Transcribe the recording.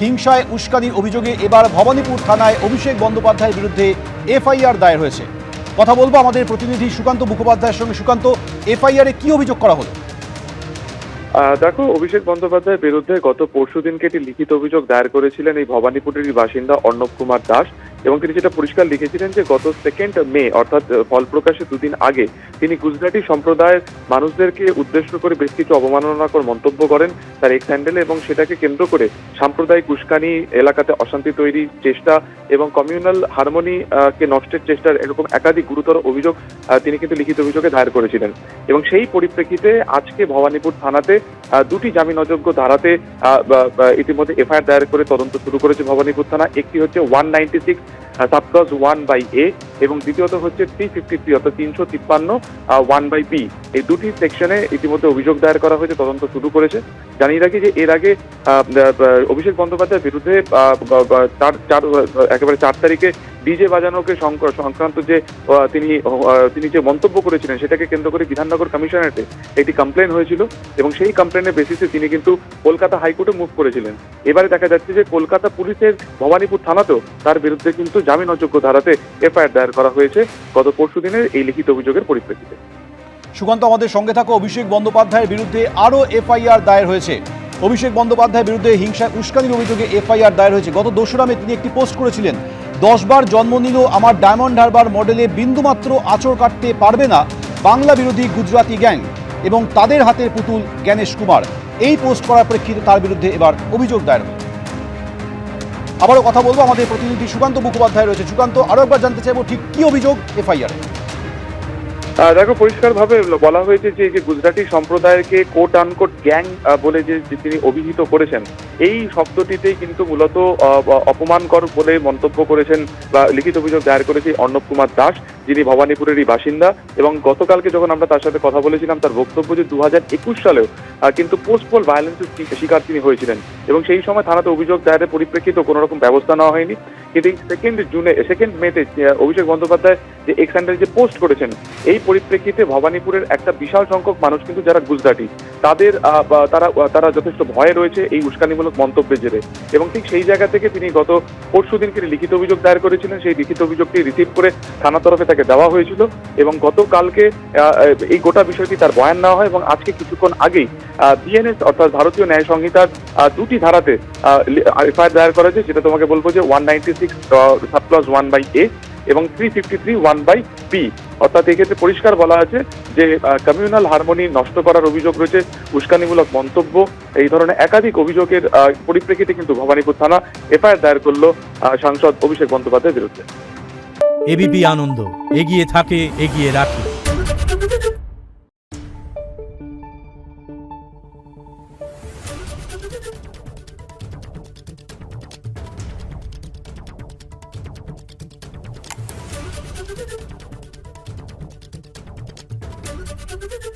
হিংসায় উস্কানির অভিযোগে এবার ভবানীপুর থানায় অভিষেক বন্দ্যোপাধ্যায়ের বিরুদ্ধে এফআইআর দায়ের হয়েছে। কথা বলবো আমাদের প্রতিনিধি সুকান্ত মুখোপাধ্যায়ের সঙ্গে। সুকান্ত, এফআইআরে কি অভিযোগ করা হলো? দেখো, অভিষেক বন্দ্যোপাধ্যায়ের বিরুদ্ধে গত পরশুদিনকে একটি লিখিত অভিযোগ দায়ের করেছিলেন এই ভবানীপুরেরই বাসিন্দা অর্ণব কুমার দাস। এবং তিনি যেটা পরিষ্কার লিখেছিলেন যে গত 2 মে অর্থাৎ ফল প্রকাশের দুদিন আগে তিনি গুজরাটি সম্প্রদায়ের মানুষদেরকে উদ্দেশ্য করে বেশ কিছু অবমাননাকর মন্তব্য করেন তার এক্স হ্যান্ডেলে, এবং সেটাকে কেন্দ্র করে সাম্প্রদায়িক উস্কানি, এলাকাতে অশান্তি তৈরির চেষ্টা এবং কমিউনাল হারমোনি কে নষ্টের চেষ্টার এরকম একাধিক গুরুতর অভিযোগ তিনি কিন্তু লিখিত অভিযোগে দায়ের করেছিলেন। এবং সেই পরিপ্রেক্ষিতে আজকে ভবানীপুর থানাতে দুটি জামিন অযোগ্য ধারাতে ইতিমধ্যে এফআইআর দায়ের করে তদন্ত শুরু করেছে ভবানীপুর থানা। একটি হচ্ছে 196 সাবক্লজ 1/A এবং দ্বিতীয়ত হচ্ছে 353 অর্থাৎ 353 1/B। এই দুটি সেকশনে ইতিমধ্যে অভিযোগ দায়ের করা হয়েছে, তদন্ত শুরু করেছে। জানিয়ে রাখি যে এর আগে অভিষেক বন্দ্যোপাধ্যায়ের বিরুদ্ধে একেবারে 4 তারিখে ডিজে বাজানোকে সংক্রান্ত যে তিনি যে মন্তব্য করেছিলেন সেটাকে কেন্দ্র করে বিধাননগর কমিশনারেটে একটি কমপ্লেন হয়েছিল, এবং সেই কমপ্লেনের বেসিসে তিনি কিন্তু কলকাতা হাইকোর্টে মুভ করেছিলেন। এবারে দেখা যাচ্ছে যে কলকাতা পুলিশের ভবানীপুর থানাতেও তার বিরুদ্ধে কিন্তু জামিন অযোগ্য ধারাতে এফআইআর দায়ের করা হয়েছে গত পরশুদিনের এই লিখিত অভিযোগের পরিপ্রেক্ষিতে। সুকান্ত, আমাদের সঙ্গে থাকো। অভিষেক বন্দ্যোপাধ্যায়ের বিরুদ্ধে আরও এফআইআর দায়ের হয়েছে। অভিষেক বন্দ্যোপাধ্যায়ের বিরুদ্ধে হিংসা উস্কানির অভিযোগে এফআইআর দায়ের হয়েছে। গত 2 মে তিনি একটি পোস্ট করেছিলেন, 10 বার জন্ম নিল আমার ডায়মন্ড হারবার মডেলে বিন্দুমাত্র আঁচড় কাটতে পারবে না বাংলা বিরোধী গুজরাটি গ্যাং এবং তাদের হাতের পুতুল জ্ঞানেশ কুমার। এই পোস্ট করার প্রেক্ষিতে তার বিরুদ্ধে এবার অভিযোগ দায়ের হয়েছে। আবারও কথা বলবো, আমাদের প্রতিনিধি সুকান্ত মুখোপাধ্যায় রয়েছে। সুকান্ত, আরও একবার জানতে চাইবো ঠিক কি অভিযোগ এফআইআরে? দেখো, পরিষ্কারভাবে বলা হয়েছে যে গুজরাটি সম্প্রদায়কে কোট আনকোট গ্যাং বলে যে তিনি অভিহিত করেছেন, এই শব্দটিতেই কিন্তু মূলত অপমানকর বলে মন্তব্য করেছেন বা লিখিত অভিযোগ দায়ের করেছে অর্ণব কুমার দাস, যিনি ভবানীপুরেরই বাসিন্দা। এবং গতকালকে যখন আমরা তার সাথে কথা বলেছিলাম, তার বক্তব্য যে 2021 সালেও কিন্তু পোস্টপোল ভায়োলেন্সের শিকার তিনি হয়েছিলেন, এবং সেই সময় থানাতে অভিযোগ দায়েরের পরিপ্রেক্ষিতে কোনো রকম ব্যবস্থা নেওয়া হয়নি। কিন্তু এই 2 মেতে অভিষেক বন্দ্যোপাধ্যায় যে এক্স হ্যান্ডেলে যে পোস্ট করেছেন, এই পরিপ্রেক্ষিতে ভবানীপুরের একটা বিশাল সংখ্যক মানুষ কিন্তু যারা গুজরাটি তারা যথেষ্ট ভয়ে রয়েছে এই উস্কানিমূলক মন্তব্যের জেরে। এবং ঠিক সেই জায়গা থেকে তিনি গত পরশুদিনকে লিখিত অভিযোগ দায়ের করেছিলেন। সেই লিখিত অভিযোগটি রিসিভ করে থানার তরফে তাকে দেওয়া হয়েছিল, এবং গতকালকে এই গোটা বিষয়টি তার বয়ান নেওয়া হয়। এবং আজকে কিছুক্ষণ আগেই বিএনএস অর্থাৎ ভারতীয় ন্যায় সংহিতার দুটি ধারাতে এফআইআর দায়ের করা হয়েছে, যেটা তোমাকে বলবো যে 196 সাবক্লজ 1/A এবং 353 1/B। অর্থাৎ এক্ষেত্রে পরিষ্কার বলা আছে যে কমিউনাল হারমোনি নষ্ট করার অভিযোগ রয়েছে, উস্কানিমূলক মন্তব্য, এই ধরনের একাধিক অভিযোগের পরিপ্রেক্ষিতে কিন্তু ভবানীপুর থানা এফআইআর দায়ের করলো সাংসদ অভিষেক বন্দ্যোপাধ্যায়ের বিরুদ্ধে। এবিপি আনন্দ, এগিয়ে থাকে, এগিয়ে রাখে। Thank you.